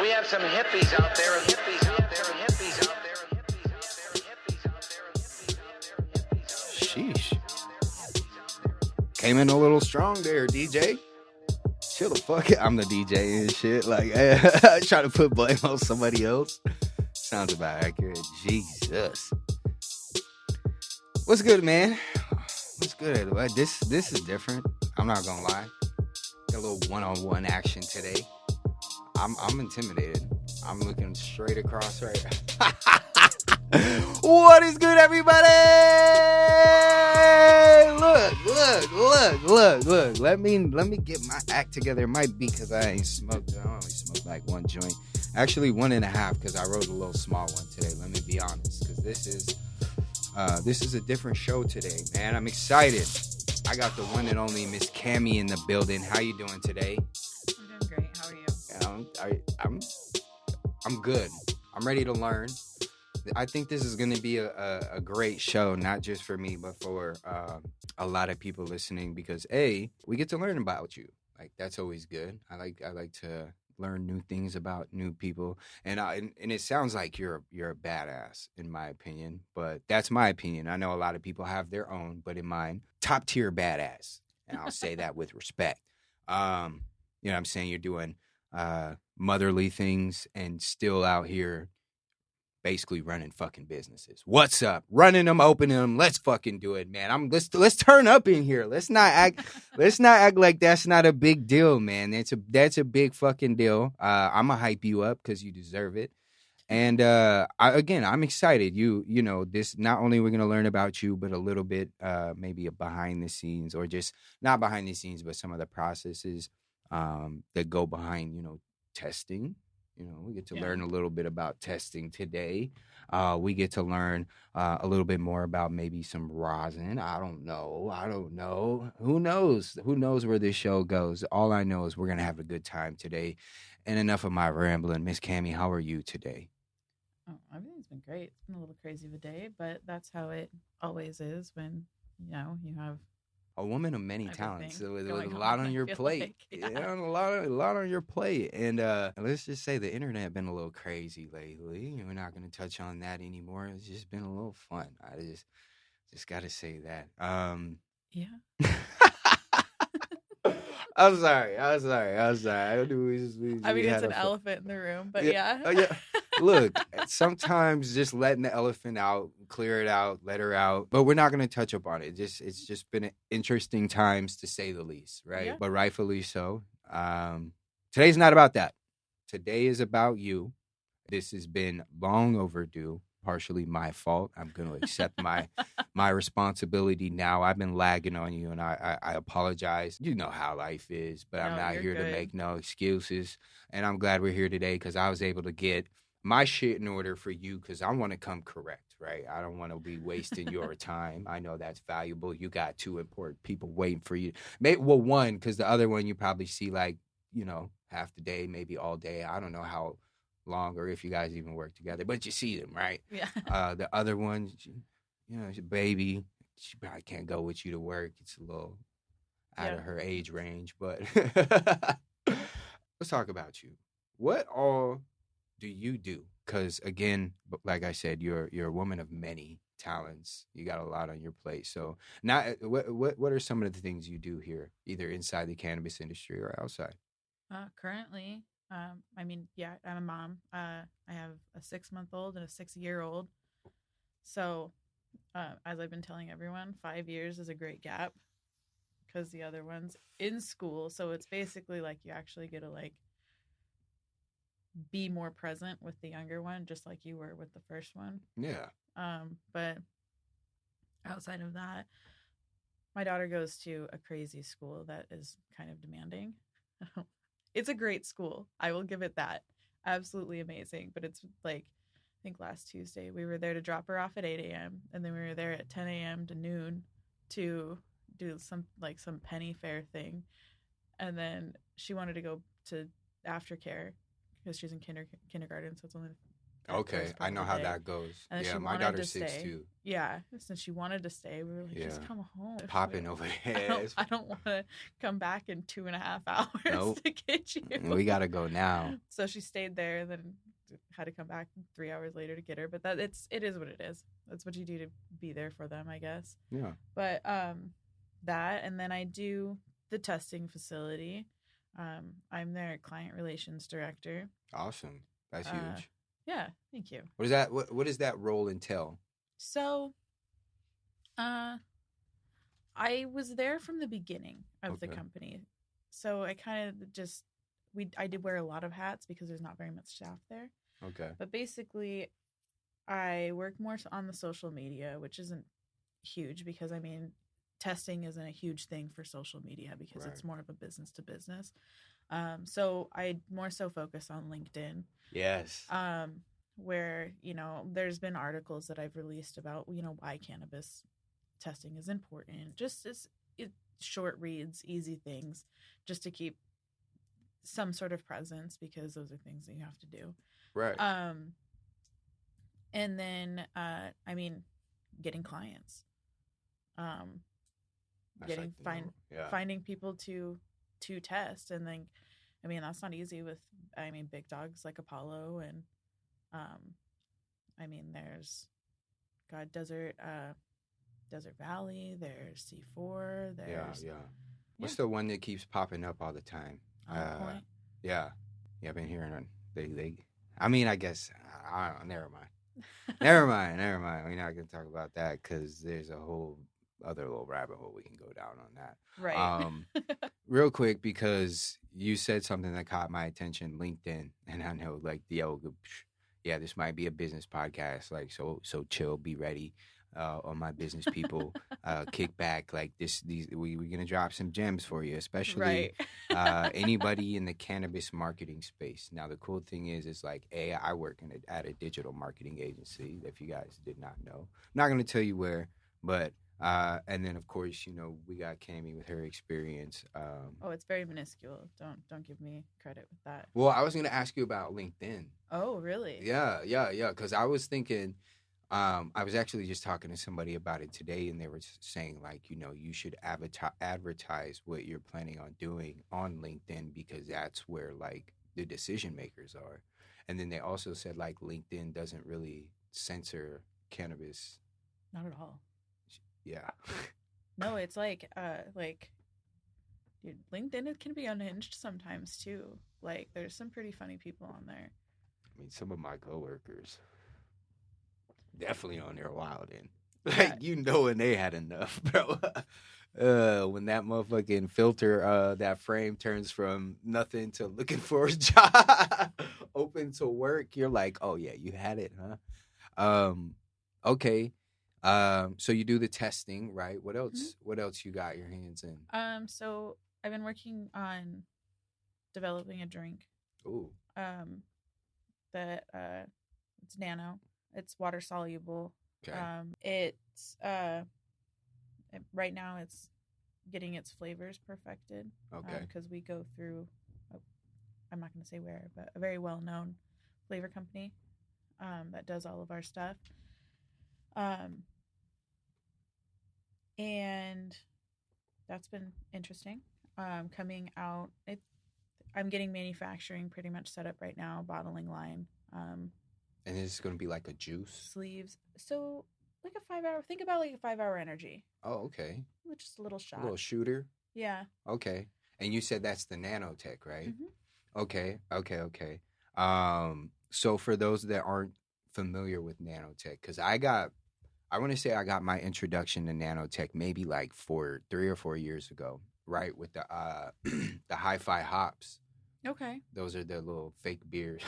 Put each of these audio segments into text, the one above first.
We have some hippies out there, and hippies out there, and hippies out there, and hippies out there, and hippies out there, and hippies out there, and hippies out there. Sheesh. Came in a little strong there, DJ. Chill the fuck out. I'm the DJ and shit. Like, I try to put blame on somebody else. Sounds about accurate. Jesus. What's good, man? What's good? This is different. I'm not gonna lie. Got a little one-on-one action today. I'm intimidated. I'm looking straight across right now. What is good, everybody? Look. Let me get my act together. It might be because I ain't smoked. I only smoked like one joint. Actually, 1.5 because I wrote a little small one today. Let me be honest, because this is a different show today, man. I'm excited. I got the one and only Miss Cami in the building. How you doing today? I'm doing great. How are you? I'm good. I'm ready to learn. I think this is going to be a great show, not just for me, but for a lot of people listening. Because we get to learn about you. Like, that's always good. I like to learn new things about new people, and it sounds like you're a badass in my opinion. But that's my opinion. I know a lot of people have their own, but in mine, top tier badass, and I'll say that with respect. You know what I'm saying? You're doing motherly things and still out here basically running fucking businesses. What's up? Running them, opening them. Let's fucking do it, man. Let's turn up in here. Let's not act like that's not a big deal, man. That's a big fucking deal. I'm gonna hype you up because you deserve it. And I'm excited. You know, this, not only we're gonna learn about you, but a little bit maybe a behind the scenes, or just not behind the scenes, but some of the processes that go behind, testing. We get to learn a little bit about testing today. We get to learn a little bit more about maybe some rosin. I don't know. Who knows? Who knows where this show goes? All I know is we're going to have a good time today. And enough of my rambling. Miss Cami, how are you today? Oh, everything's been great. It's been a little crazy of a day, but that's how it always is when, you have a woman of many talents, with a going lot on, on your plate. like, yeah. A lot on your plate. And let's just say the internet been a little crazy lately. We're not going to touch on that anymore. It's just been a little fun. I just got to say that. Yeah. I'm sorry. I knew it's an elephant in the room, but yeah. Oh, yeah. Look, sometimes just letting the elephant out, clear it out, let her out. But we're not going to touch up on it. It's just been interesting times, to say the least, right? Yeah. But rightfully so. Today's not about that. Today is about you. This has been long overdue. Partially my fault. I'm going to accept my responsibility now. I've been lagging on you, and I apologize. You know how life is, but I'm not here to make no excuses. And I'm glad we're here today because I was able to get my shit in order for you, because I want to come correct, right? I don't want to be wasting your time. I know that's valuable. You got 2 important people waiting for you. Well, one, because the other one you probably see like, half the day, maybe all day. I don't know how long, or if you guys even work together, but you see them, right? Yeah. The other one, she's a baby. She probably can't go with you to work. It's a little out of her age range, but let's talk about you. What all do you do? Because again, like I said, you're a woman of many talents. You got a lot on your plate. So now, what are some of the things you do here, either inside the cannabis industry or outside? Currently, I'm a mom. I have a 6-month-old and a 6-year-old. So, as I've been telling everyone, 5 years is a great gap because the other one's in school. So it's basically like you actually get to be more present with the younger one, just like you were with the first one. Yeah. But outside of that, my daughter goes to a crazy school that is kind of demanding. It's a great school. I will give it that. Absolutely amazing. But it's like, I think last Tuesday, we were there to drop her off at 8 a.m. And then we were there at 10 a.m. to noon to do some penny fair thing. And then she wanted to go to aftercare because she's in kindergarten. So it's only Okay, first part I know of the how day. that goes. And then Yeah, she my wanted daughter's to 6 stay. too. Yeah, since she wanted to stay, we were like, just Yeah. come home. Popping over I there. don't want to come back in 2.5 hours Nope. to get you. We gotta go now. So she stayed there, and then had to come back 3 hours later to get her. But it is what it is. That's what you do to be there for them, I guess. Yeah. But that, and then I do the testing facility. I'm their client relations director. Awesome. That's huge. Yeah, thank you. What is that? What does that role entail? So, I was there from the beginning of the Okay. company. So I kind of I did wear a lot of hats because there's not very much staff there. Okay. But basically, I work more on the social media, which isn't huge because, I mean, testing isn't a huge thing for social media because it's more of a business to business. So I more so focus on LinkedIn. Yes. Where, there's been articles that I've released about, why cannabis testing is important. Just short reads, easy things, just to keep some sort of presence because those are things that you have to do. Right. And then, getting clients, finding people to test. And then, that's not easy with, big dogs like Apollo and, there's Desert Valley, there's C4, there's yeah. What's the one that keeps popping up all the time? Point. Yeah, I've been hearing it. They. I guess I don't know. Never mind. We're not gonna talk about that because there's a whole other little rabbit hole we can go down on that. Right. Real quick, because you said something that caught my attention, LinkedIn, and I know this might be a business podcast, like so chill, be ready. On my business people, kick back like this. We're gonna drop some gems for you, especially anybody in the cannabis marketing space. Now, the cool thing is like, I work at a digital marketing agency. If you guys did not know, I'm not gonna tell you where, but and then of course, we got Cami with her experience. It's very minuscule. Don't give me credit with that. Well, I was gonna ask you about LinkedIn. Oh, really? Yeah. Because I was thinking. I was actually just talking to somebody about it today, and they were saying, like, you should advertise what you're planning on doing on LinkedIn because that's where, like, the decision makers are. And then they also said, like, LinkedIn doesn't really censor cannabis. Not at all. Yeah. No, it's like, dude, LinkedIn, it can be unhinged sometimes, too. Like, there's some pretty funny people on there. Some of my coworkers... definitely on there wilding. Like, when they had enough, bro. When that motherfucking filter, that frame turns from nothing to looking for a job, open to work, you're like, oh, yeah, you had it, huh? Okay. So you do the testing, right? What else? Mm-hmm. What else you got your hands in? So I've been working on developing a drink. Ooh. It's nano. It's water soluble. Okay. It's right now it's getting its flavors perfected. Okay. Because we go through, I'm not going to say where, but a very well-known flavor company that does all of our stuff. And that's been interesting. Coming out, I'm getting manufacturing pretty much set up right now, bottling line. And it's going to be like a juice? Sleeves. So, like a 5-hour, think about like a 5-hour energy. Oh, okay. Just a little shot. A little shooter? Yeah. Okay. And you said that's the nanotech, right? Mm-hmm. Okay. So for those that aren't familiar with nanotech, because I want to say I got my introduction to nanotech maybe like 3 or 4 years ago, right? With the the hi-fi hops. Okay. Those are the little fake beers.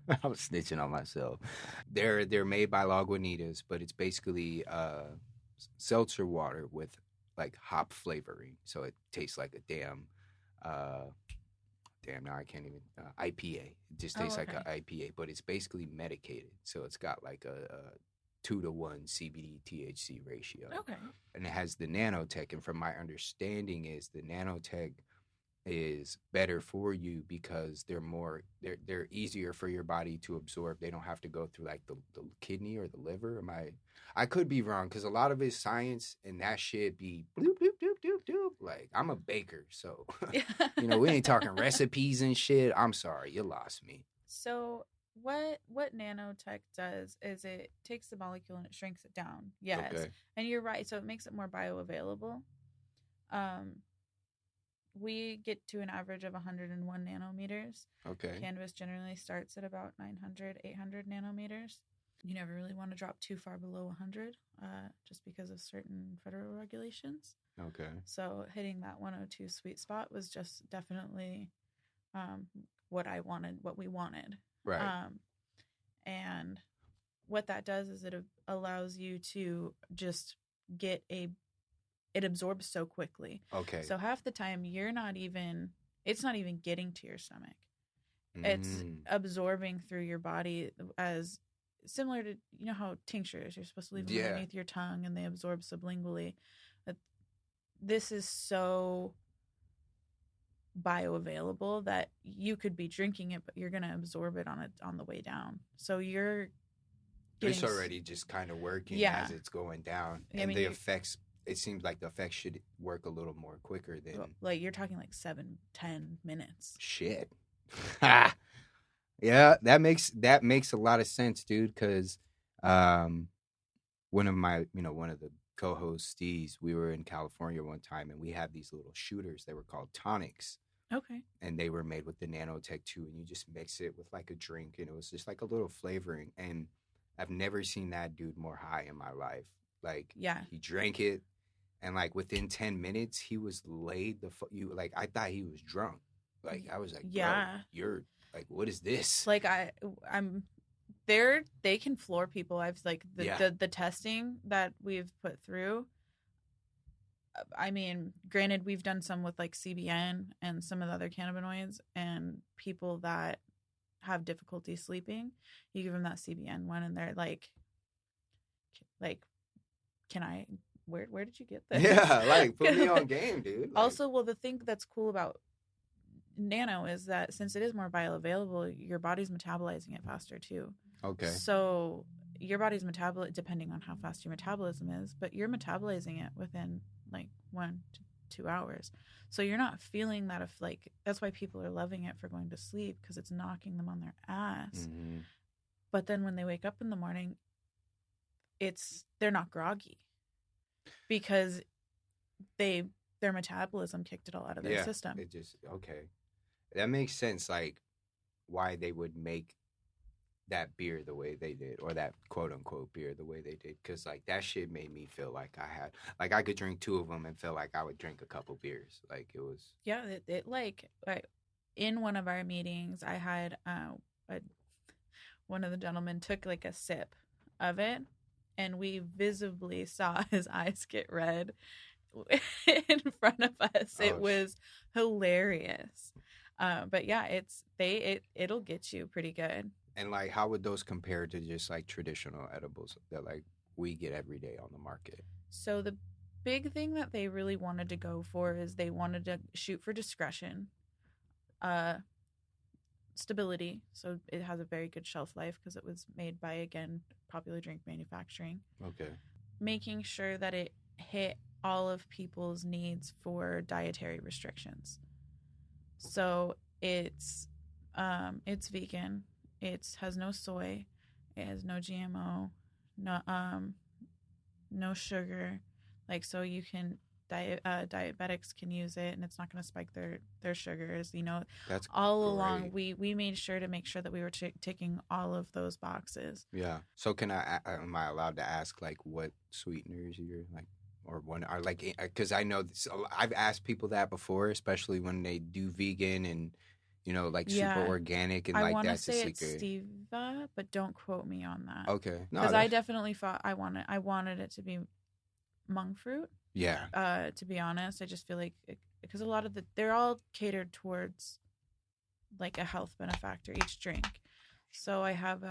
I'm snitching on myself. They're made by Lagunitas, but it's basically seltzer water with like hop flavoring, so it tastes like a damn now I can't even IPA. It just tastes like an IPA, but it's basically medicated, so it's got like a 2-to-1 CBD THC ratio. Okay. And it has the nanotech, and from my understanding is the nanotech is better for you because they're easier for your body to absorb. They don't have to go through like the kidney or the liver. I could be wrong because a lot of it's science and that shit be bloop bloop bloop bloop bloop. Like I'm a baker, so we ain't talking recipes and shit. I'm sorry, you lost me. So what nanotech does is it takes the molecule and it shrinks it down. Yes. Okay. And you're right. So it makes it more bioavailable. We get to an average of 101 nanometers. Okay. Cannabis generally starts at about 900, 800 nanometers. You never really want to drop too far below 100 just because of certain federal regulations. Okay. So hitting that 102 sweet spot was just definitely what we wanted. Right. And what that does is it allows you to just get it absorbs so quickly. Okay. So half the time it's not even getting to your stomach. It's absorbing through your body as similar to, how tinctures, you're supposed to leave them underneath your tongue and they absorb sublingually. But this is so bioavailable that you could be drinking it, but you're going to absorb it on the way down. So it's already just kind of working as it's going down. And the effects, it seems like the effects should work a little more quicker than... Like, you're talking like 7-10 minutes. Shit. Yeah, that makes a lot of sense, dude, because one of the co-hosts, Steve's, we were in California one time, and we had these little shooters. They were called tonics. Okay. And they were made with the nanotech, too, and you just mix it with, like, a drink, and it was just, like, a little flavoring, and I've never seen that dude more high in my life. Like, he drank it, and, like, within 10 minutes, he was laid I thought he was drunk. Like, I was like, bro, you're, like, what is this? Like, I'm there. They can floor people. I've, like, the testing that we've put through. I mean, granted, we've done some with, like, CBN and some of the other cannabinoids, and people that have difficulty sleeping, you give them that CBN one, and they're like, can I... Where did you get this? Yeah, like, put me on game, dude. Like, also, well, the thing that's cool about nano is that since it is more bioavailable, your body's metabolizing it faster, too. Okay. So your body's depending on how fast your metabolism is, but you're metabolizing it within, like, 1 to 2 hours. So you're not feeling that that's why people are loving it for going to sleep, because it's knocking them on their ass. Mm-hmm. But then when they wake up in the morning, they're not groggy. Because their metabolism kicked it all out of their system. It just, okay. That makes sense, like, why they would make that beer the way they did, or that quote-unquote beer the way they did. Because, like, that shit made me feel like I could drink 2 of them and feel like I would drink a couple beers. Like, it was... Yeah, in one of our meetings, I had one of the gentlemen took, like, a sip of it, and we visibly saw his eyes get red in front of us. It was hilarious. But yeah, it'll get you pretty good. And, like, how would those compare to just, like, traditional edibles that, like, we get every day on the market? So the big thing that they really wanted to go for is they wanted to shoot for discretion, stability. So it has a very good shelf life because it was made by, again, Popular Drink Manufacturing. Okay. Making sure that it hit all of people's needs for dietary restrictions. So it's vegan. It has no soy. It has no GMO. No sugar. Like, so you can diabetics can use it, and it's not going to spike their sugars. That's all great. Along we made sure to make sure that we were ticking all of those boxes. Yeah. So am I allowed to ask, like, what sweeteners you're like, or one are like, because I know I've asked people that before, especially when they do vegan and like super organic, and like that's a secret. I want to say it's stevia, but don't quote me on that. Okay. Because I definitely thought I wanted it to be monk fruit. Yeah. To be honest, I just feel like because a lot of they're all catered towards like a health benefactor, each drink. So I have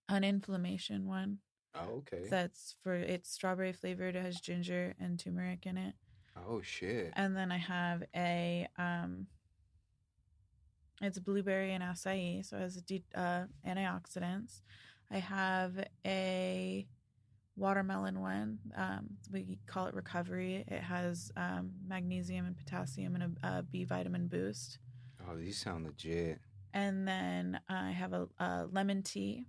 an inflammation one. Oh, okay. It's strawberry flavored. It has ginger and turmeric in it. Oh shit. And then I have a it's blueberry and acai, so it has antioxidants. I have a watermelon one. We call it recovery. It has magnesium and potassium and a B vitamin boost. Oh, these sound legit. And then I have a lemon tea,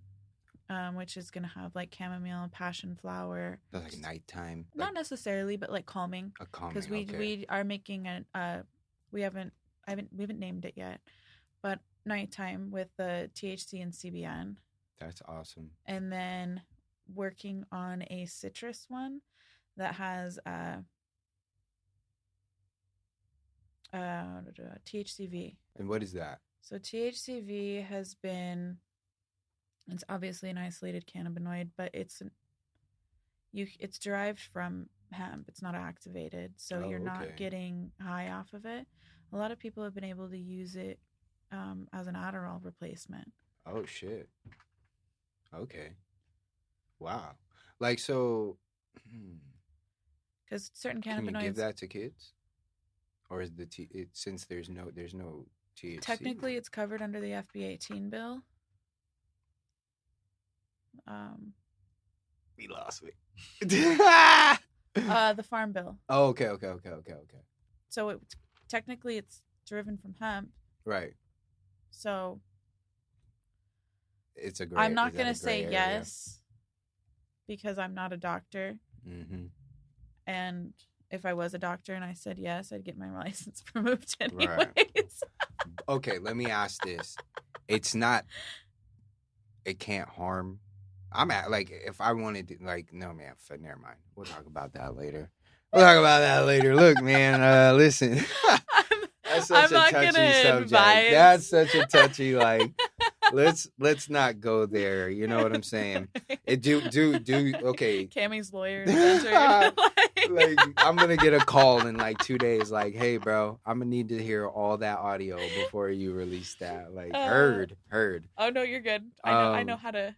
which is going to have like chamomile and passion flower. That's like nighttime. Not necessarily, but like calming. A calming. Because we are making we haven't named it yet, but nighttime with the THC and CBN. That's awesome. And then working on a citrus one that has THCV. And what is that? So THCV it's obviously an isolated cannabinoid, but it's derived from hemp. It's not activated, so you're not getting high off of it. A lot of people have been able to use it as an Adderall replacement. Oh shit. Okay. Wow. Like, so because certain cannabinoids. Can you give that to kids, or is since there's no THC? Technically, it's covered under the FB18 bill. We lost me. The farm bill. Oh, okay. So technically it's driven from hemp. Right. So it's a gray. I'm not going to say area? Yes because I'm not a doctor. Mm-hmm. And if I was a doctor and I said yes, I'd get my license removed anyways. Right. Okay, let me ask this. It can't harm. I'm at, like, if I wanted to, like, no, man, never mind. We'll talk about that later. Look, man, listen. That's such a touchy subject. That's such a touchy, like, let's not go there. You know what I'm saying? Okay. Cami's lawyer entered. Like, I'm going to get a call in, like, 2 days, like, hey, bro, I'm going to need to hear all that audio before you release that. Like, heard. Oh, no, you're good. I know how to...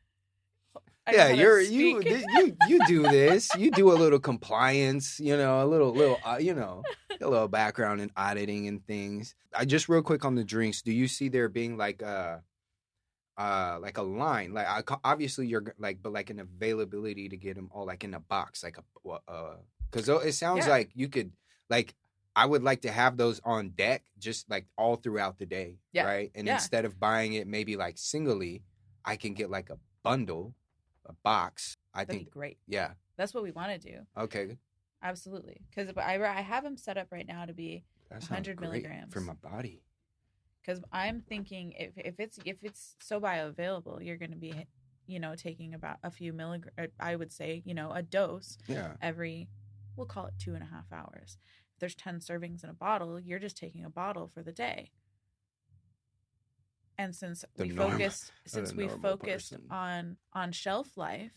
you do this. You do a little compliance, a little background in auditing and things. I just real quick on the drinks. Do you see there being like a line? Like obviously you're like, but like an availability to get them all like in a box, like because it sounds like you could like. I would like to have those on deck, just like all throughout the day, right? And instead of buying it maybe like singly, I can get like a bundle. A box. That'd be great. Yeah. That's what we want to do. Okay. Absolutely. Because I have them set up right now to be 100 milligrams. For my body. Because I'm thinking if it's so bioavailable, you're going to be, taking about a few milligrams, I would say, a dose every, we'll call it 2.5 hours. If there's 10 servings in a bottle, you're just taking a bottle for the day. And since we focused on shelf life,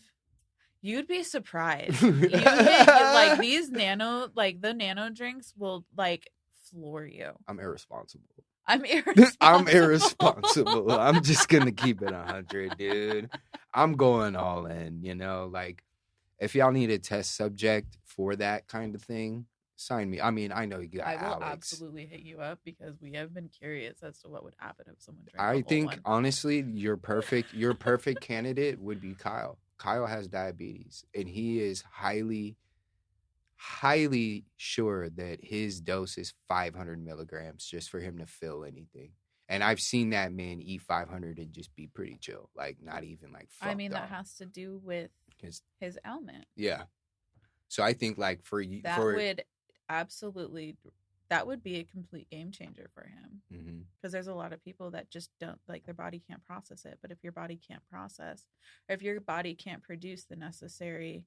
you'd be surprised. Like these the nano drinks will like floor you. I'm irresponsible. I'm irresponsible. I'm just gonna keep it 100, dude. I'm going all in. Like if y'all need a test subject for that kind of thing, sign me. I mean, I know you got Alex. I will absolutely hit you up because we have been curious as to what would happen if someone drank I think one. Honestly, your perfect candidate would be Kyle. Kyle has diabetes, and he is highly sure that his dose is 500 milligrams just for him to feel anything. And I've seen that man eat 500 and just be pretty chill, like not even like. That has to do with his ailment. Yeah. So I think like for you, that would be a complete game changer for him because there's a lot of people that just don't like their body can't process it. But if your body can't process, or if your body can't produce the necessary,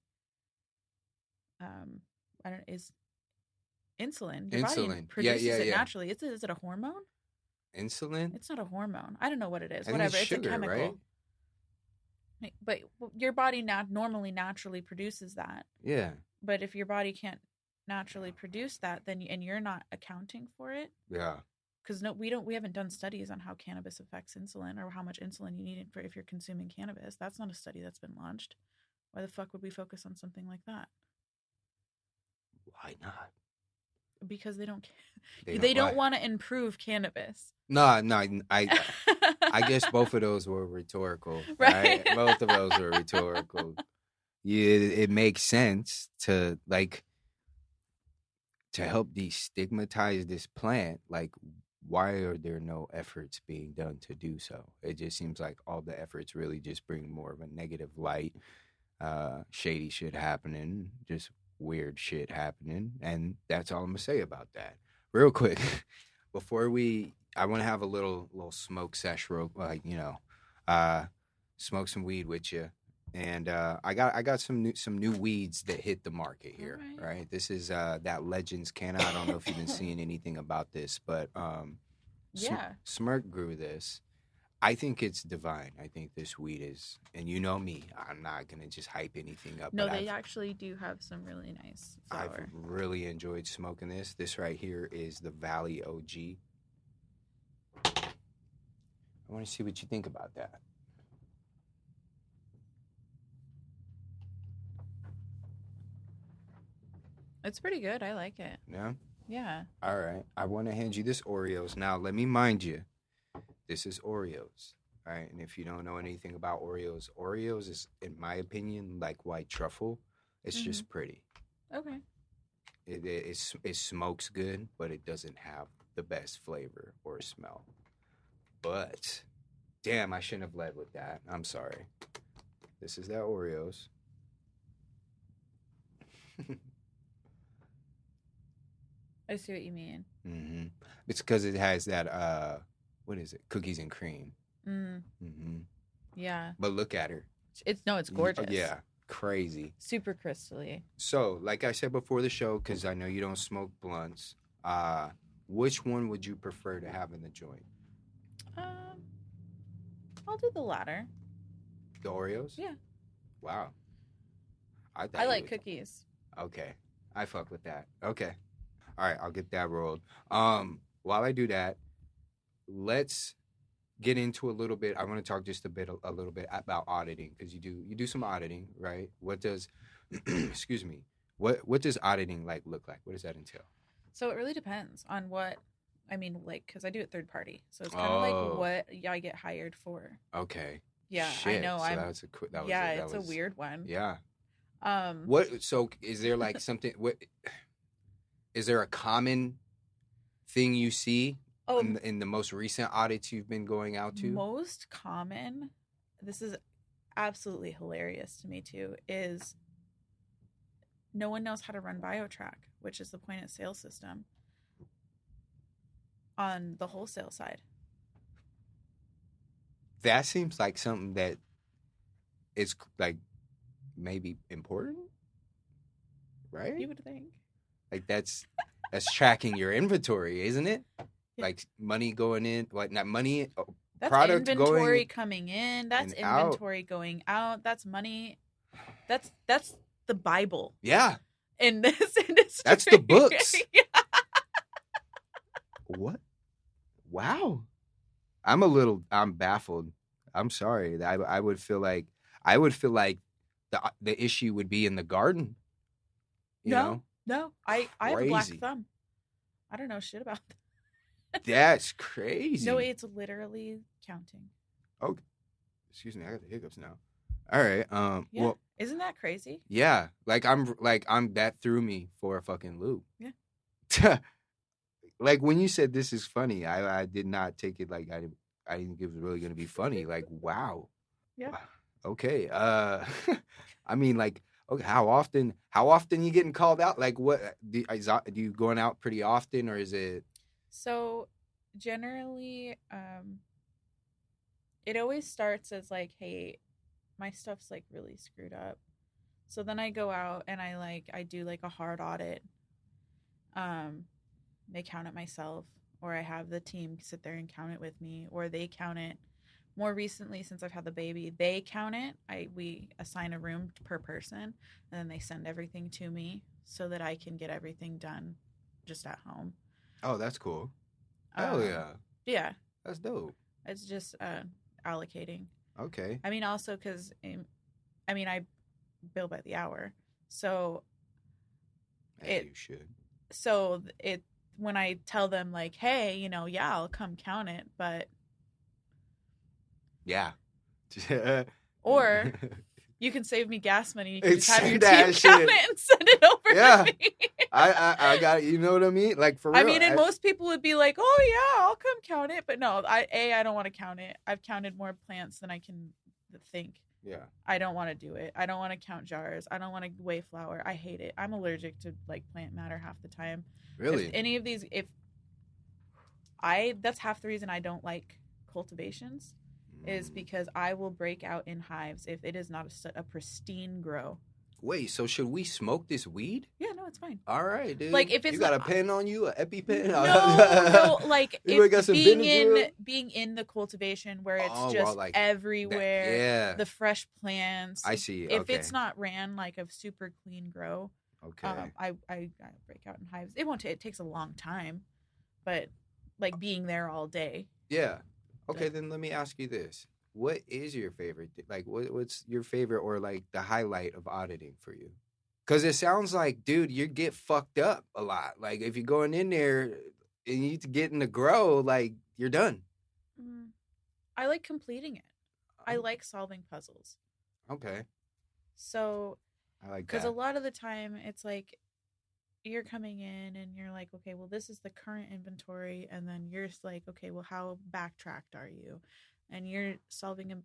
is insulin. Your body produces it naturally. Is it a hormone? Insulin? It's not a hormone. I don't know what it is. Whatever. It's sugar, a chemical. Right? But your body normally naturally produces that. Yeah. But if your body can't naturally produce that, then and you're not accounting for it. Yeah. Because we haven't done studies on how cannabis affects insulin or how much insulin you need for if you're consuming cannabis. That's not a study that's been launched. Why the fuck would we focus on something like that? Why not? Because they don't They they don't why? want to improve cannabis. No, I guess both of those were rhetorical, Right. right? Both of those were rhetorical. Yeah, it makes sense to help destigmatize this plant. Like, why are there no efforts being done to do so? It just seems like all the efforts really just bring more of a negative light. Shady shit happening, just weird shit happening, and that's all I'm gonna say about that. Real quick, before I want to have a little smoke sesh, smoke some weed with you, and I got some new weeds that hit the market here. All Right, this is that Legends Canna. I don't know if you've been seeing anything about this, but Yeah. Smirk grew this. I think it's divine. I think this weed is, and you know me, I'm not gonna just hype anything up. No, but they actually do have some really nice I've flower. really enjoyed smoking this. This right here is the Valley OG. I want to see what you think about that. It's pretty good. I like it. Yeah. Yeah. All right. I want to hand you this Oreos. Now, let me mind you, this is Oreos. All right. And if you don't know anything about Oreos, Oreos is, in my opinion, like white truffle. It's just pretty. Okay. It smokes good, but it doesn't have the best flavor or smell. But, damn, I shouldn't have led with that. I'm sorry. This is that Oreos. I see what you mean. Mm-hmm. It's because it has that, what is it? Cookies and cream. Mm-hmm. Yeah. But look at her. It's gorgeous. Yeah. Crazy. Super crystally. So, like I said before the show, because I know you don't smoke blunts, which one would you prefer to have in the joint? I'll do the latter. The Oreos? Yeah. Wow. I like cookies. Okay. I fuck with that. Okay. All right, I'll get that rolled. While I do that, let's get into a little bit. I want to talk just a little bit about auditing, because you do some auditing, right? What does excuse me. What does auditing look like? What does that entail? So it really depends on what because I do it third party. So it's kind of like what I get hired for. Okay. Yeah, Shit. I know. So It's a weird one. Yeah. What? So is there like something? Is there a common thing you see in the most recent audits you've been going out to? Most common, this is absolutely hilarious to me too, is no one knows how to run BioTrack, which is the point of sale system on the wholesale side. That seems like something that is like maybe important, right? You would think. Like that's tracking your inventory, isn't it? Yeah. Like money going in, not money, that's product inventory going coming in. That's out. Inventory going out. That's money. That's the Bible. Yeah. In this industry. That's the books. Yeah. What? Wow. I'm baffled. I'm sorry. I would feel like the issue would be in the garden. You know? No. I have a black Crazy. thumb. I don't know shit about that. That's crazy. No, it's literally counting. Oh, excuse me. I got the hiccups now. All right. Yeah. Well, isn't that crazy? yeah. I'm that threw me for a fucking loop. Yeah. Like when you said this is funny, I did not take it like I didn't think it was really gonna be funny. Like, wow. Yeah. Okay. I mean, like, okay, how often you getting called out? Like, what do you going out pretty often, or is it? So generally, it always starts as like, hey, my stuff's like really screwed up. So then I go out and I do like a hard audit. They count it myself, or I have the team sit there and count it with me, or they count it. More recently, since I've had the baby, they count it. We assign a room per person, and then they send everything to me so that I can get everything done just at home. Oh, that's cool. Oh yeah. Yeah. That's dope. It's just allocating. Okay. I mean, also because, I bill by the hour. So As you should. So when I tell them like, hey, yeah, I'll come count it, but Yeah. or you can save me gas money. You can just have your That team shit. count it and send it over Yeah. to me. I got, you know what I mean? Like, for real. I mean, and most people would be like, "Oh yeah, I'll come count it," but no, I don't want to count it. I've counted more plants than I can think. Yeah. I don't want to do it. I don't want to count jars. I don't want to weigh flour. I hate it. I'm allergic to like plant matter half the time. Really? If any of these, that's half the reason I don't like cultivations, is because I will break out in hives if it is not a pristine grow. Wait, so should we smoke this weed? Yeah, no, it's fine. All right, dude. Like, if it's you got a pen on you, an EpiPen? No, like You got some being in the cultivation where it's just well, like everywhere. yeah. The fresh plants. I see. If it's not ran like a super clean grow, okay. I break out in hives. It won't. It takes a long time, but like being there all day. Yeah. Okay, then let me ask you this. What is your favorite? Like, what's your favorite or like the highlight of auditing for you? Because it sounds like, dude, you get fucked up a lot. Like, if you're going in there and you get in the grow, like, you're done. I like completing it. I like solving puzzles. Okay. So, I like that. because a lot of the time it's like you're coming in and you're like, okay, well, this is the current inventory. And then you're just like, okay, well, how backtracked are you? And you're solving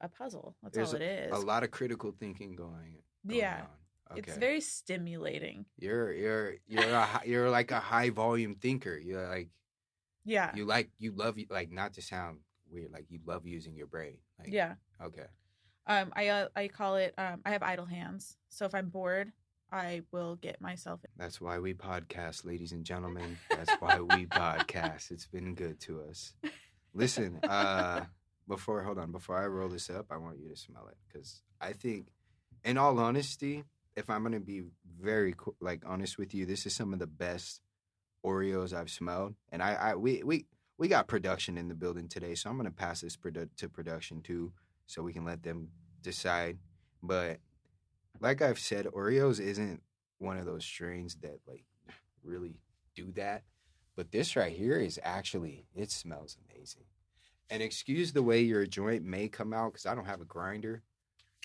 a puzzle. That's all it is. A lot of critical thinking going yeah. on. Okay. It's very stimulating. You're like a high volume thinker. You're like, yeah. You love like, not to sound weird, like you love using your brain. Like, yeah. Okay. I call it I have idle hands. So if I'm bored, I will get myself. That's why we podcast, ladies and gentlemen. That's why we podcast. It's been good to us. Listen, before I roll this up, I want you to smell it, because I think, in all honesty, if I'm gonna be very honest with you, this is some of the best Oreos I've smelled, and we got production in the building today, so I'm gonna pass this to production too, so we can let them decide. But like I've said, Oreos isn't one of those strains that like really do that. But this right here is actually, it smells amazing. And excuse the way your joint may come out, because I don't have a grinder.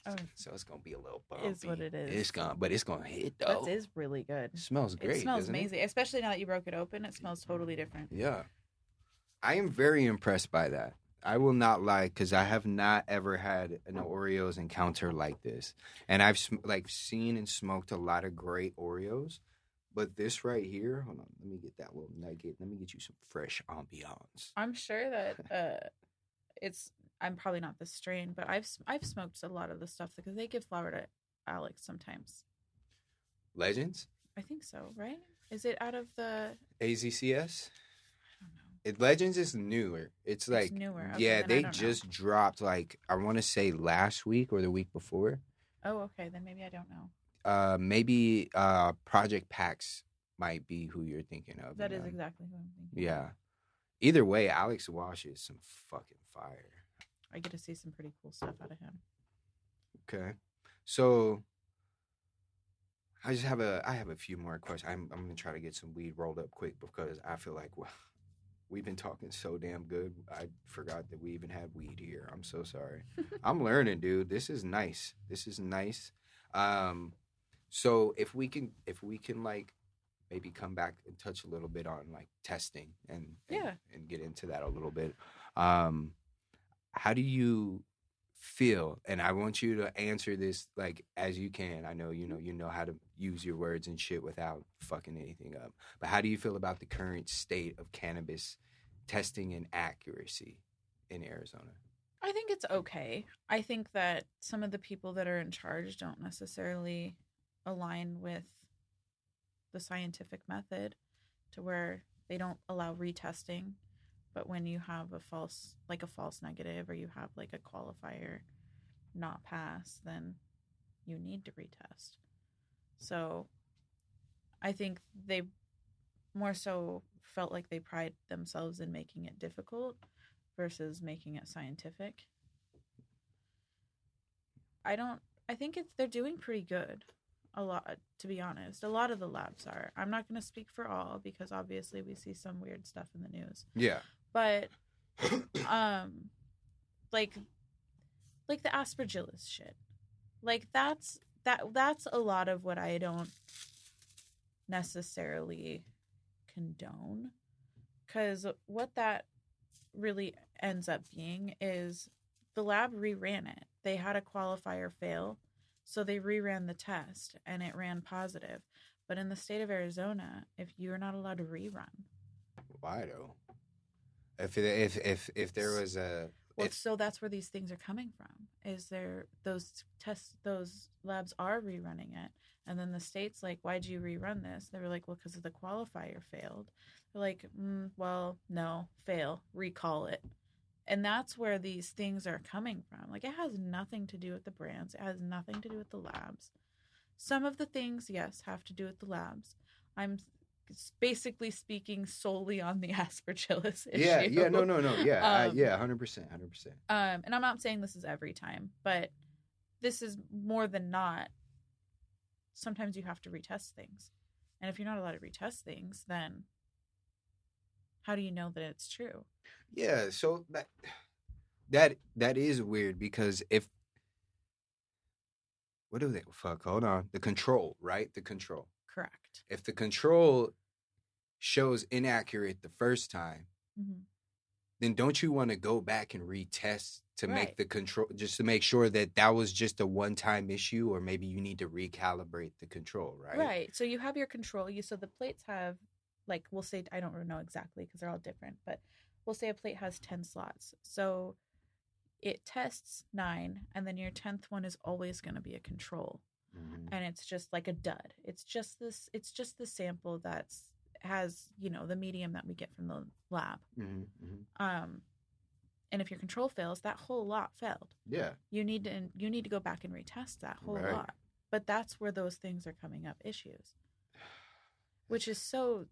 Oh. So it's going to be a little bumpy. Is what it is. It's gonna hit, though. That is really good. It smells great. It smells amazing. Especially now that you broke it open, it smells totally different. Yeah. I am very impressed by that. I will not lie, because I have not ever had an Oreos encounter like this. And I've seen and smoked a lot of great Oreos. But this right here, hold on, let me get that little nugget. Let me get you some fresh ambiance. I'm sure that I'm probably not the strain, but I've smoked a lot of the stuff because they give flour to Alex sometimes. Legends? I think so, right? Is it out of the AZCS? I don't know. Legends is newer. It's like newer. Okay, yeah, they just dropped like, I want to say last week or the week before. Oh, okay, then maybe I don't know. Maybe Project Pax might be who you're thinking of. That is exactly who I'm thinking. Yeah. Either way, Alex Wash is some fucking fire. I get to see some pretty cool stuff out of him. Okay. So I have a few more questions. I'm gonna try to get some weed rolled up quick, because I feel like we've been talking so damn good. I forgot that we even had weed here. I'm so sorry. I'm learning, dude. This is nice. So if we can like maybe come back and touch a little bit on like testing and get into that a little bit. How do you feel? And I want you to answer this like as you can. I know you know how to use your words and shit without fucking anything up. But how do you feel about the current state of cannabis testing and accuracy in Arizona? I think it's okay. I think that some of the people that are in charge don't necessarily align with the scientific method, to where they don't allow retesting. But when you have a false negative, or you have like a qualifier not pass, then you need to retest. So I think they more so felt like they pride themselves in making it difficult versus making it scientific. I think they're doing pretty good. A lot, to be honest. A lot of the labs are. I'm not going to speak for all because obviously we see some weird stuff in the news. Yeah. But like the aspergillus shit. Like that's a lot of what I don't necessarily condone, cuz what that really ends up being is the lab reran it. They had a qualifier fail, so they reran the test and it ran positive. But in the state of Arizona, if you're not allowed to rerun. Why though? If there was a So that's where these things are coming from. Is there those labs are rerunning it, and then the state's like, "Why'd you rerun this?" They were like, "Well, because of the qualifier failed." They're like, "Well, no, fail, recall it," and that's where these things are coming from. Like, it has nothing to do with the brands. It has nothing to do with the labs. Some of the things, yes, have to do with the labs. I'm basically speaking solely on the aspergillus issue. Yeah, no, yeah, 100%. And I'm not saying this is every time, but this is more than not. Sometimes you have to retest things, and if you're not allowed to retest things, then how do you know that it's true? Yeah, so that is weird because if what do they hold on, the control, right? The control. Correct. If the control shows inaccurate the first time, then don't you want to go back and retest to make the control, just to make sure that was just a one-time issue, or maybe you need to recalibrate the control, right? Right. So you have your control. So the plates have, like, we'll say, I don't know exactly because they're all different, but we'll say a plate has 10 slots. So it tests 9, and then your 10th one is always going to be a control. And it's just like a dud. It's just the sample has, the medium that we get from the lab. And if your control fails, that whole lot failed. Yeah. You need to go back and retest that whole lot. But that's where those things are coming up issues. Which is so,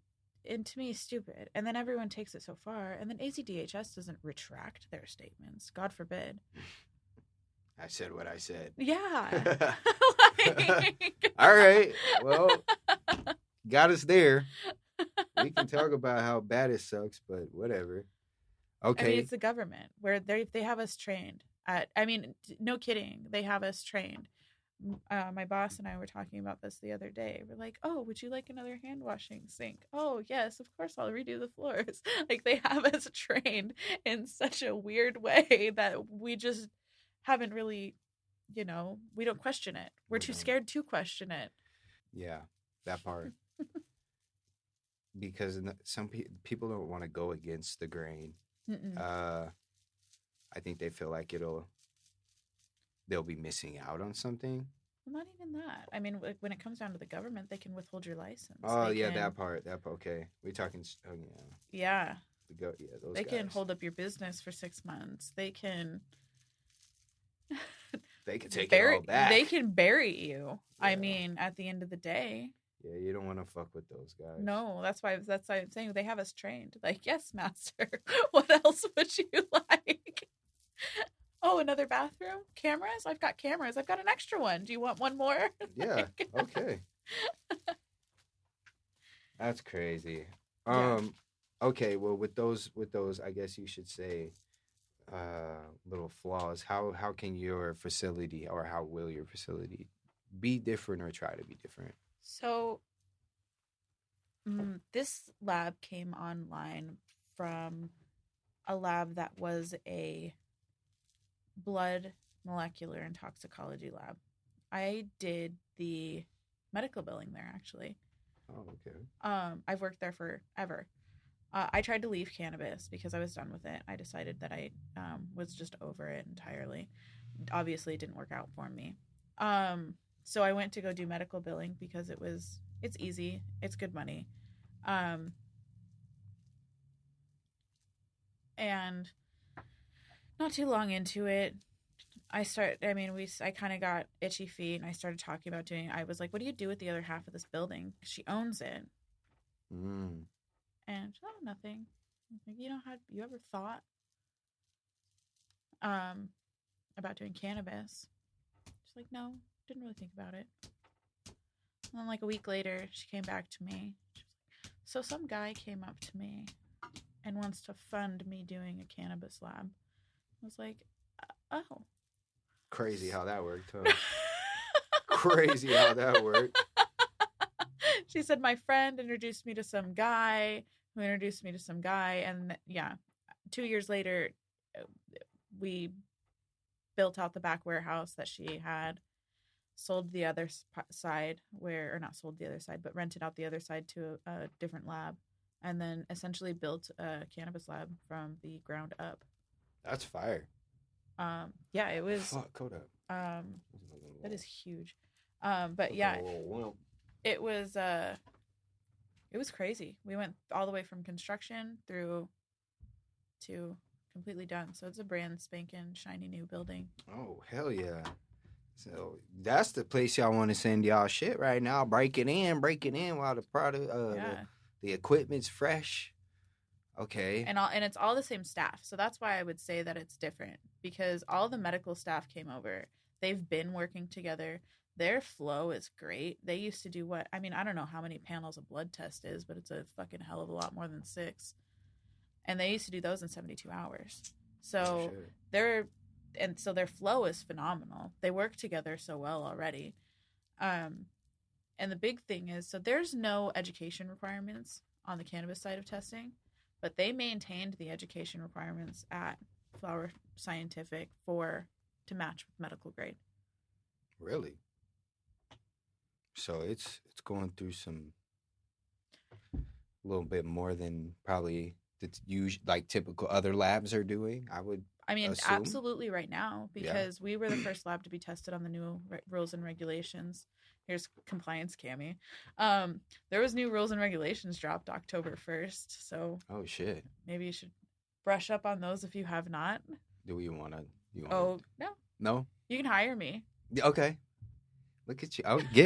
and to me, stupid. And then everyone takes it so far, and then ACDHS doesn't retract their statements. God forbid. I said what I said. Yeah. All right. Well, got us there. We can talk about how bad it sucks, but whatever. Okay. I mean, it's the government where they have us trained at, I mean, no kidding. They have us trained. My boss and I were talking about this the other day. We're like, "Oh, would you like another hand washing sink?" "Oh, yes, of course, I'll redo the floors." Like, they have us trained in such a weird way that we just haven't really, we don't question it. We're too scared to question it. Yeah, that part. Because some people don't want to go against the grain. I think they feel like they'll be missing out on something. Well, not even that. I mean, when it comes down to the government, they can withhold your license. Oh, that part. Okay. We're talking. Oh, yeah. Yeah. Those they guys can hold up your business for 6 months. They can. They can take it all back. They can bury you. Yeah. I mean, at the end of the day. Yeah, you don't want to fuck with those guys. No, that's why I'm saying they have us trained. Like, yes, master. What else would you like? Oh, another bathroom? Cameras? I've got cameras. I've got an extra one. Do you want one more? Yeah. Okay. That's crazy. Yeah. Okay. Well, with those, I guess you should say, little flaws. How can your facility, or how will your facility be different or try to be different? So, this lab came online from a lab that was a blood molecular and toxicology lab. I did the medical billing there, actually. Oh, okay. I've worked there forever. I tried to leave cannabis because I was done with it. I decided that I was just over it entirely. Obviously, it didn't work out for me. So I went to go do medical billing because it's easy. It's good money. And not too long into it, I kind of got itchy feet, and I started talking about I was like, "What do you do with the other half of this building? She owns it." And she's like, "Oh, nothing." I was like, "Have you ever thought about doing cannabis?" She's like, "No, didn't really think about it." And then like a week later, she came back to me. She was like, so some guy came up to me and wants to fund me doing a cannabis lab. I was like, oh. Crazy how that worked, huh? Crazy how that worked. She said my friend introduced me to some guy who introduced me to some guy. And yeah, 2 years later, we built out the back warehouse that she had, sold the other side or not sold the other side, but rented out the other side to a different lab, and then essentially built a cannabis lab from the ground up. That's fire. Yeah, it was. Fuck, Kodak. That is huge. But yeah, it was crazy. We went all the way from construction through to completely done. So it's a brand spanking shiny new building. Oh, hell yeah. So that's the place y'all want to send y'all shit right now. Break it in while the product, the equipment's fresh. Okay. And it's all the same staff. So that's why I would say that it's different, because all the medical staff came over. They've been working together. Their flow is great. They used to do I don't know how many panels a blood test is, but it's a fucking hell of a lot more than 6. And they used to do those in 72 hours. So their flow is phenomenal. They work together so well already. And the big thing is, so there's no education requirements on the cannabis side of testing, but they maintained the education requirements at Flower Scientific to match with medical grade. Really? So it's going through some a little bit more than probably the typical other labs are doing, I would assume. Absolutely right now, because we were the first lab to be tested on the new rules and regulations. Here's compliance, Cami. There was new rules and regulations dropped October 1st, so oh shit, maybe you should brush up on those if you have not. Do we want to? No. You can hire me. Okay. Look at you. Oh, hey,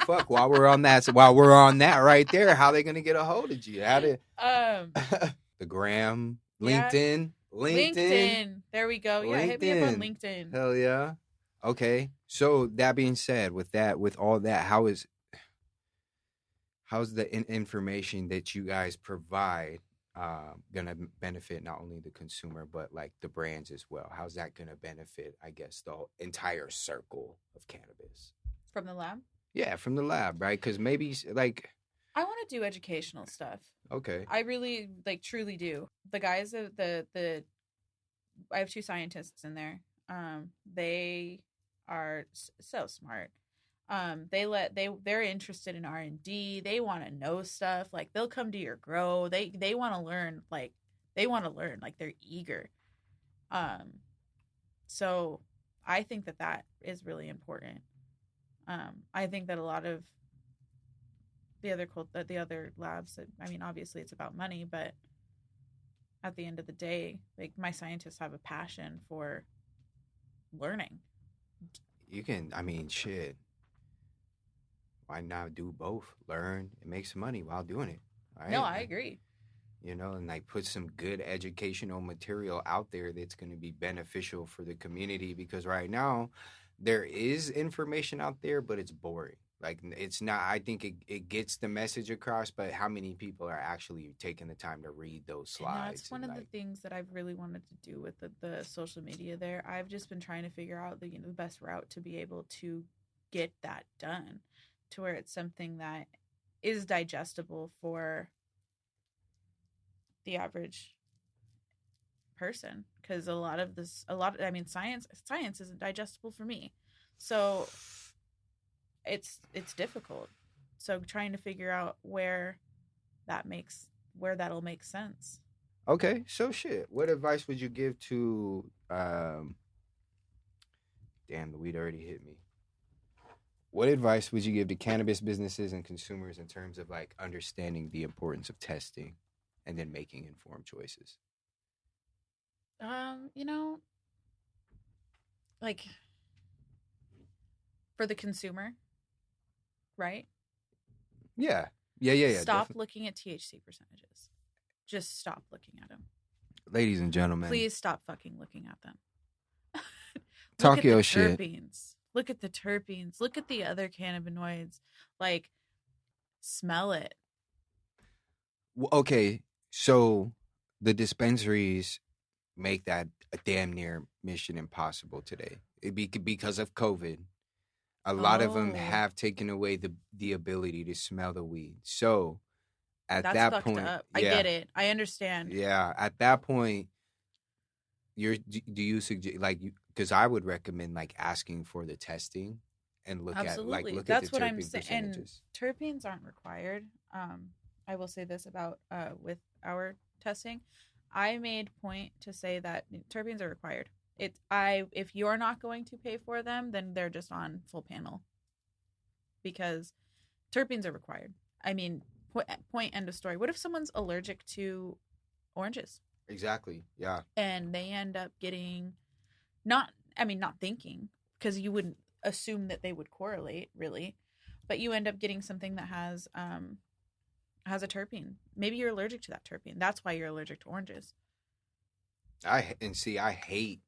fuck. While we're on that right there, how they gonna get a hold of you? How did the gram, LinkedIn. There we go. Yeah, hit me up on LinkedIn. Hell yeah. Okay. So that being said, with all that, how's the information that you guys provide gonna benefit not only the consumer but like the brands as well? How's that gonna benefit, I guess, the entire circle of cannabis from the lab? Yeah, from the lab, right? Because maybe like I want to do educational stuff. Okay. I really truly do. The guys of I have 2 scientists in there. They are so smart. They're interested in R&D. They want to know stuff. Like they'll come to your grow. They want to learn. Like they're eager. So I think that is really important. I think that a lot of the other labs, obviously it's about money, but at the end of the day, like my scientists have a passion for learning. You can, shit. Why not do both? Learn and make some money while doing it. Right? No, I agree. And like put some good educational material out there that's going to be beneficial for the community, because right now there is information out there, but it's boring. Like it's not, I think it gets the message across, but how many people are actually taking the time to read those slides? And that's one of the things that I've really wanted to do with the social media there. I've just been trying to figure out the best route to be able to get that done, to where it's something that is digestible for the average person. Because science isn't digestible for me. So it's difficult. So trying to figure out where that'll make sense. Okay, so shit. What advice would you give to damn, the weed already hit me. What advice would you give to cannabis businesses and consumers in terms of like understanding the importance of testing and then making informed choices? Like for the consumer, right? Yeah. Stop looking at THC percentages. Just stop looking at them. Ladies and gentlemen. Please stop fucking looking at them. Talk your shit. Terpenes. Look at the terpenes. Look at the other cannabinoids. Like, smell it. Okay, so the dispensaries make that a damn near mission impossible today. Because of COVID. A lot of them Oh. have taken away the ability to smell the weed. So at That's that fucked point, up. I get it. I understand. Yeah, at that point, do you suggest because I would recommend like asking for the testing and look Absolutely. at That's the what I'm terpene saying. And percentages. terpenes aren't required. I will say this about with our testing. I made point to say that terpenes are required. If you're not going to pay for them, then they're just on full panel. Because terpenes are required. I mean, point end of story. What if someone's allergic to oranges? Exactly. Yeah. And they end up getting not thinking, because you wouldn't assume that they would correlate really, but you end up getting something that has a terpene. Maybe you're allergic to that terpene. That's why you're allergic to oranges. I hate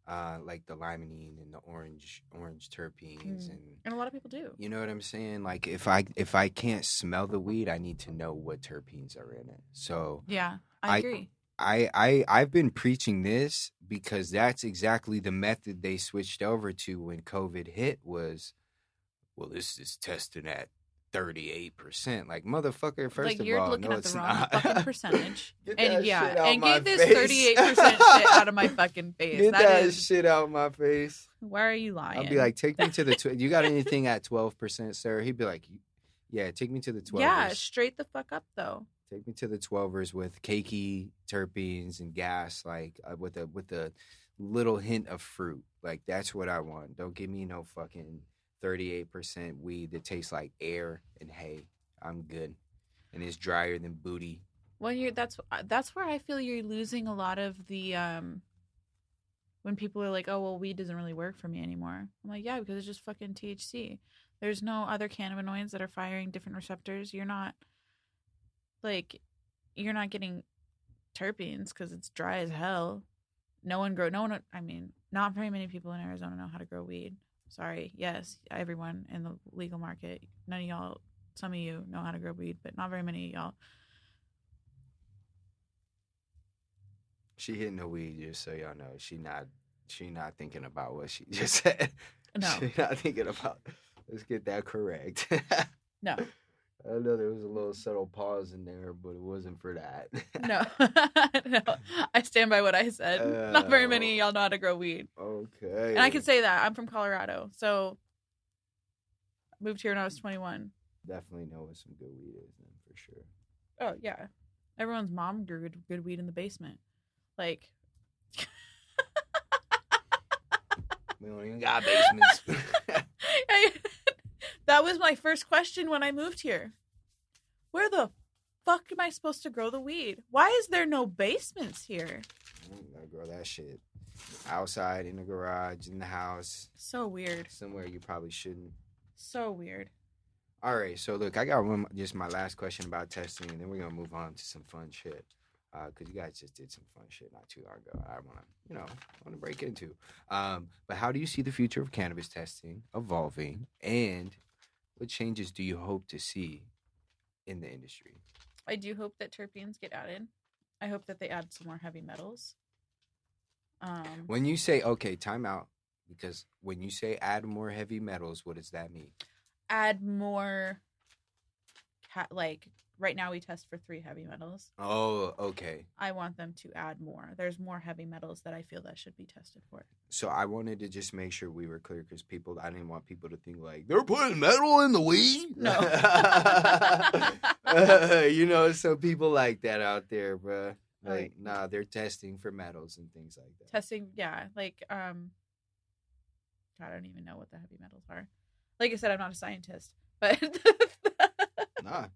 like the limonene and the orange terpenes and a lot of people do. You know what I'm saying? Like if I can't smell the weed, I need to know what terpenes are in it. So yeah, I agree. I've been preaching this because that's exactly the method they switched over to when COVID hit was, well, this is testing at 38%. Like, motherfucker, first like, of you're all, looking no, at it's the wrong not. fucking percentage. Get and that yeah, shit out and my get this face. 38% shit out of my fucking face. Get that is shit out my face. Why are you lying? I'll be like, take me to the you got anything at 12%, sir? He'd be like, yeah, take me to the 12ers. Yeah, straight the fuck up though. Take me to the 12ers with cakey terpenes and gas, like with a little hint of fruit. Like, that's what I want. Don't give me no fucking 38% weed that tastes like air and hay. I'm good, and it's drier than booty. When that's where I feel you're losing a lot of the when people are like, oh well, weed doesn't really work for me anymore. I'm like, yeah, because it's just fucking THC. There's no other cannabinoids that are firing different receptors. You're not getting terpenes because it's dry as hell. Not very many people in Arizona know how to grow weed. Sorry. Yes, everyone in the legal market. None of y'all, some of you know how to grow weed, but not very many of y'all. She hitting the weed, just so y'all know. She not thinking about what she just said. No. She not thinking about. Let's get that correct. No. I know there was a little subtle pause in there, but it wasn't for that. No. No. I stand by what I said. Not very many of y'all know how to grow weed. Okay. And I can say that. I'm from Colorado, so I moved here when I was 21. Definitely know what some good weed is then, for sure. Oh, yeah. Everyone's mom grew good weed in the basement. Like... We don't even got basements. That was my first question when I moved here. Where the fuck am I supposed to grow the weed? Why is there no basements here? You gotta grow that shit outside, in the garage, in the house. So weird. Somewhere you probably shouldn't. So weird. All right, so look, I got just my last question about testing, and then we're gonna move on to some fun shit. Because you guys just did some fun shit not too long ago. I want to break into. But how do you see the future of cannabis testing evolving, and what changes do you hope to see in the industry? I do hope that terpenes get added. I hope that they add some more heavy metals. When you say, okay, time out, because when you say add more heavy metals, what does that mean? Add more, right now we test for 3 heavy metals. Oh, okay. I want them to add more. There's more heavy metals that I feel that should be tested for. So I wanted to just make sure we were clear because I didn't want people to think like, they're putting metal in the weed? No. Some people like that out there, bro. Like, nah, they're testing for metals and things like that. Testing, yeah. God, I don't even know what the heavy metals are. Like I said, I'm not a scientist, but... Nah.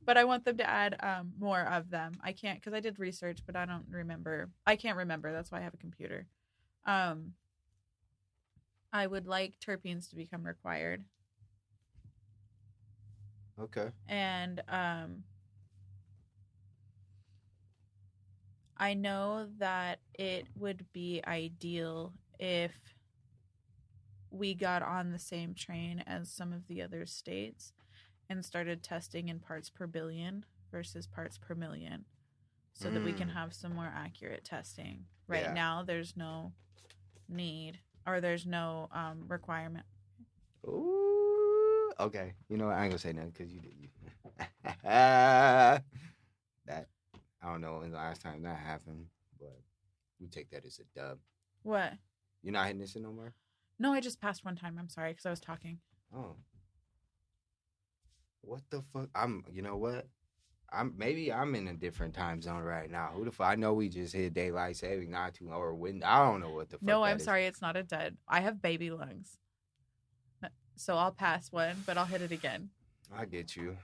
But I want them to add more of them. I can't, because I did research, but I don't remember. I can't remember. That's why I have a computer. I would like terpenes to become required. Okay. And I know that it would be ideal if we got on the same train as some of the other states and started testing in parts per billion versus parts per million so that we can have some more accurate testing. Right now, there's no need or there's no requirement. Ooh, okay. You know what? I ain't gonna say nothing because you did. That I don't know when the last time that happened, but we take that as a dub. What? You're not hitting this in no more? No, I just passed one time. I'm sorry because I was talking. Oh. What the fuck? You know what? Maybe I'm in a different time zone right now. Who the fuck? I know we just hit daylight saving not too or when I don't know what the fuck. No, that I'm is. sorry. It's not a dead. I have baby lungs. So I'll pass one, but I'll hit it again. I get you.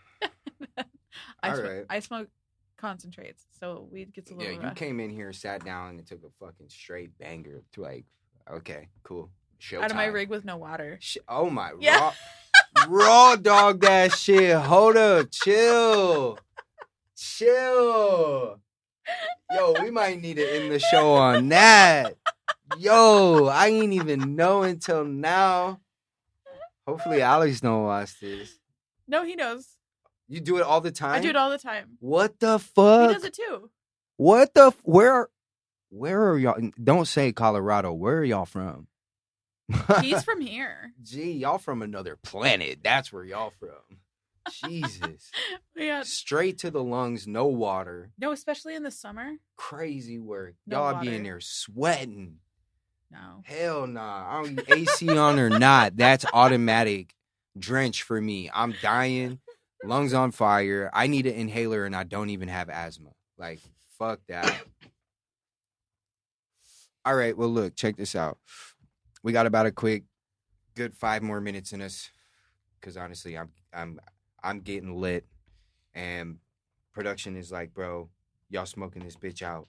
I smoke concentrates, so weed gets a little rough. You came in here, sat down, and took a fucking straight banger to like, okay, cool. Showtime. Out of my rig with no water. Oh my, yeah. raw dog that shit. Hold up, chill. Yo, we might need to end the show on that. Yo, I ain't even know until now. Hopefully Alex don't watch this. No, he knows. You do it all the time? I do it all the time. What the fuck? He does it too. What the... Where are y'all... Don't say Colorado. Where are y'all from? He's from here. Gee, y'all from another planet. That's where y'all from. Jesus. Yeah. Straight to the lungs, no water. No, especially in the summer. Crazy work. No y'all water. be in there sweating. No. Hell nah. I don't AC on or not. That's automatic drench for me. I'm dying. Lungs on fire. I need an inhaler and I don't even have asthma. Like, fuck that. All right. Well, look, check this out. We got about a good 5 more minutes in us. Cause honestly, I'm getting lit, and production is like, bro, y'all smoking this bitch out.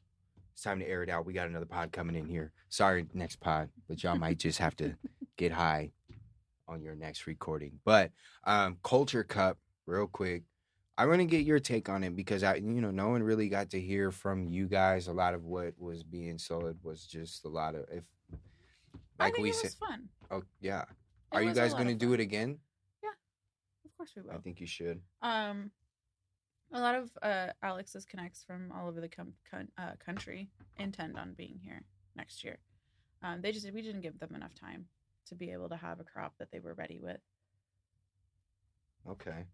It's time to air it out. We got another pod coming in here. Sorry, next pod, but y'all might just have to get high on your next recording. But Culture Cup, real quick, I want to get your take on it because no one really got to hear from you guys. A lot of what was being sold was just a lot of I think it was fun. Oh yeah, are you guys gonna do it again? Of course we will. I think you should. A lot of Alex's connects from all over the country intend on being here next year. We didn't give them enough time to be able to have a crop that they were ready with. Okay.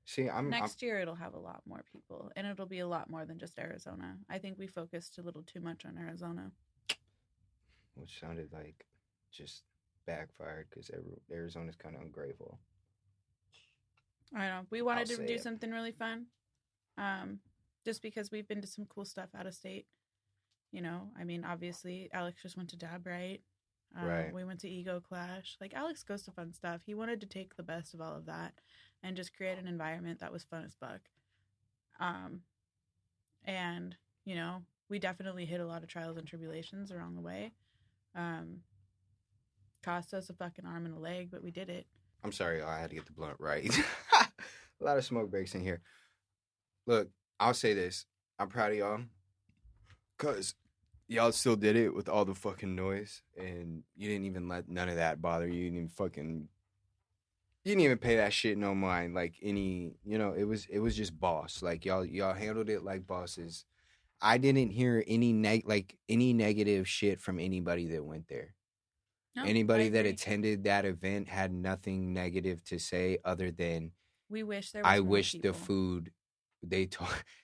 See, next year it'll have a lot more people, and it'll be a lot more than just Arizona. I think we focused a little too much on Arizona, which sounded like just backfired because Arizona's kind of ungrateful. I know. We wanted to do something really fun. Just because we've been to some cool stuff out of state. I mean, obviously, Alex just went to Dab Right. Right. We went to Ego Clash. Like, Alex goes to fun stuff. He wanted to take the best of all of that and just create an environment that was fun as fuck. And, we definitely hit a lot of trials and tribulations along the way. Cost us a fucking arm and a leg, but we did it. I'm sorry, I had to get the blunt right. A lot of smoke breaks in here. Look, I'll say this. I'm proud of y'all. Because y'all still did it with all the fucking noise. And you didn't even let none of that bother you. You didn't even pay that shit no mind. Like it was just boss. Like y'all handled it like bosses. I didn't hear any negative shit from anybody that went there. No, anybody that attended that event had nothing negative to say other than we wish there was more wish people. The food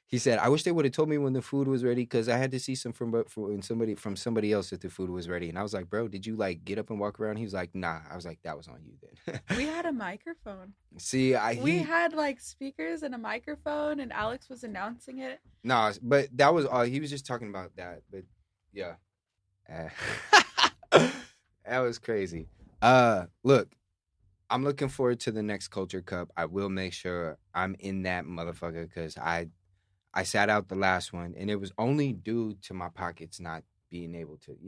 he said I wish they would have told me when the food was ready because I had to see from somebody else that the food was ready, and I was like, bro, did you like get up and walk around? He was like, nah. I was like, that was on you then. We had a microphone. See, we had like speakers and a microphone, and Alex was announcing it. Nah, but that was all. He was just talking about that, but yeah. That was crazy. Look, I'm looking forward to the next Culture Cup. I will make sure I'm in that motherfucker because I sat out the last one, and it was only due to my pockets not being able to,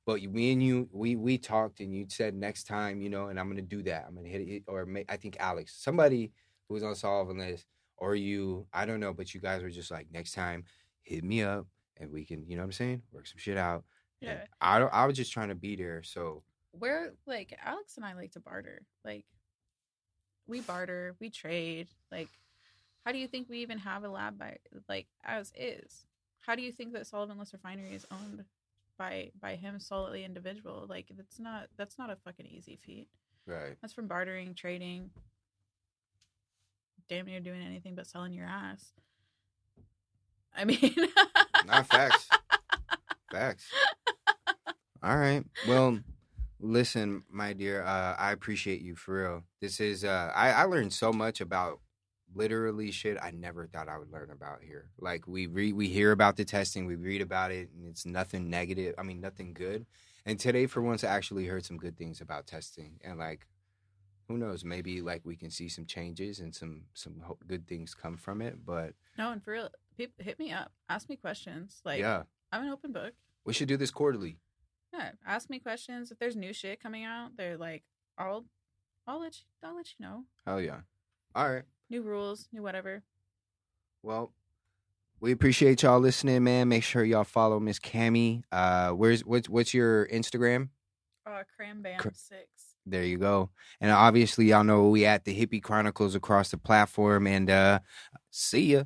But me and you, we talked, and you said next time, and I'm gonna do that. I'm gonna hit it, or I think Alex, somebody who was on Solving List, or you, I don't know, but you guys were just like, next time, hit me up, and we can, you know what I'm saying, work some shit out. Yeah. I was just trying to be there, so we're like Alex and I like to barter. Like we barter, we trade. Like, how do you think we even have a lab by like as is? How do you think that Sullivanless Refinery is owned by him solely individual? Like that's not a fucking easy feat. Right. That's from bartering, trading, damn near doing anything but selling your ass. I mean, Not facts. Facts. All right. Well, listen, my dear, I appreciate you for real. This is I learned so much about literally shit I never thought I would learn about here. Like we hear about the testing, we read about it, and it's nothing negative. I mean, nothing good. And today, for once, I actually heard some good things about testing, and like, who knows? Maybe like we can see some changes and some good things come from it. But no, and for real, people hit me up, ask me questions. Like, yeah, I'm an open book. we should do this quarterly. Yeah, ask me questions. If there's new shit coming out, they're like, I'll let you know. Hell yeah. All right. New rules, new whatever. Well, we appreciate y'all listening, man. Make sure y'all follow Miss Cami. What's your Instagram? Cram Bam 6. There you go. And obviously, y'all know we at the Hippy Chronicles across the platform. And see ya.